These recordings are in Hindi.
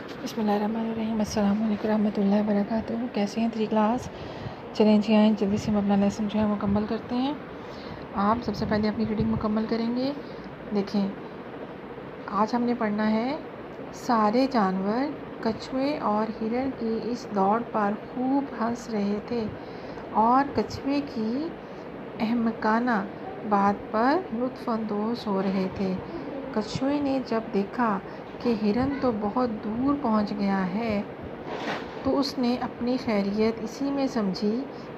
बिस्मिल्लाहिर्रहमानिर्रहीम। अस्सलाम वालेकुम रहमतुल्लाहि व बरकातुहू। कैसे हैं 3 क्लास? चलें जी, आएँ जल्दी से हम अपना लेसन जो है मुकम्मल करते हैं। आप सबसे पहले अपनी रीडिंग मुकम्मल करेंगे। देखें, आज हमने पढ़ना है सारे जानवर कछुए और हिरण की इस दौड़ पर खूब हंस रहे थे और कछुए की अहमकाना बात पर लुत्फ़अंदोज़ हो रहे थे। कछुए ने जब देखा कि हिरन तो बहुत दूर पहुंच गया है तो उसने अपनी खैरियत इसी में समझी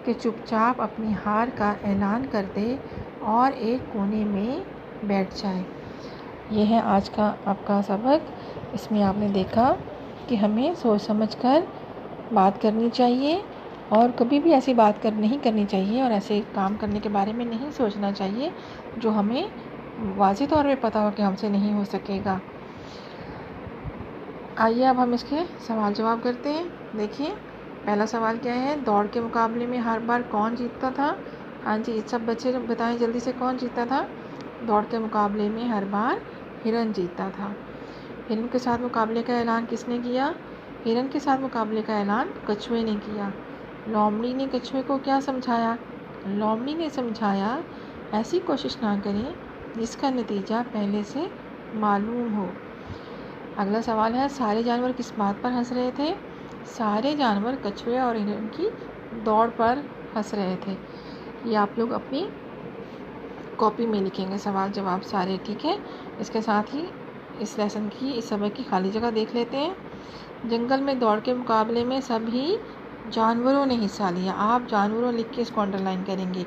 कि चुपचाप अपनी हार का ऐलान कर दे और एक कोने में बैठ जाए। यह है आज का आपका सबक। इसमें आपने देखा कि हमें सोच समझकर बात करनी चाहिए और कभी भी ऐसी बात नहीं करनी चाहिए और ऐसे काम करने के बारे में नहीं सोचना चाहिए जो हमें वाज़ेह तौर पे पता हो कि हमसे नहीं हो सकेगा। आइए अब हम इसके सवाल जवाब करते हैं। देखिए, पहला सवाल क्या है, दौड़ के मुकाबले में हर बार कौन जीतता था? हाँ जी, सब बच्चे बताएं जल्दी से, कौन जीतता था? दौड़ के मुकाबले में हर बार हिरन जीतता था। हिरन के साथ मुकाबले का ऐलान किसने किया? हिरन के साथ मुकाबले का ऐलान कछुए ने किया। लोमड़ी ने कछुए को क्या समझाया? लोमड़ी ने समझाया, ऐसी कोशिश ना करें जिसका नतीजा पहले से मालूम हो। अगला सवाल है, सारे जानवर किस बात पर हंस रहे थे? सारे जानवर कछुए और हिरन की दौड़ पर हंस रहे थे। ये आप लोग अपनी कॉपी में लिखेंगे सवाल जवाब सारे, ठीक है। इसके साथ ही इस लेसन की, इस सबक की खाली जगह देख लेते हैं। जंगल में दौड़ के मुकाबले में सभी जानवरों ने हिस्सा लिया। आप जानवरों लिख के इसको अंडरलाइन करेंगे,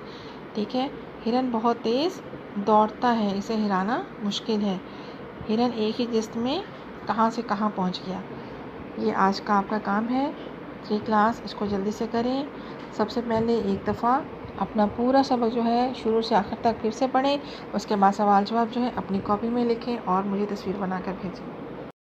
ठीक है। हिरन बहुत तेज़ दौड़ता है, इसे हिराना मुश्किल है। हिरन एक ही जिस्त में कहाँ से कहाँ पहुँच गया। ये आज का आपका काम है 3 क्लास। इसको जल्दी से करें। सबसे पहले एक दफ़ा अपना पूरा सबक जो है शुरू से आखिर तक फिर से पढ़ें। उसके बाद सवाल जवाब जो है अपनी कॉपी में लिखें और मुझे तस्वीर बनाकर भेजें।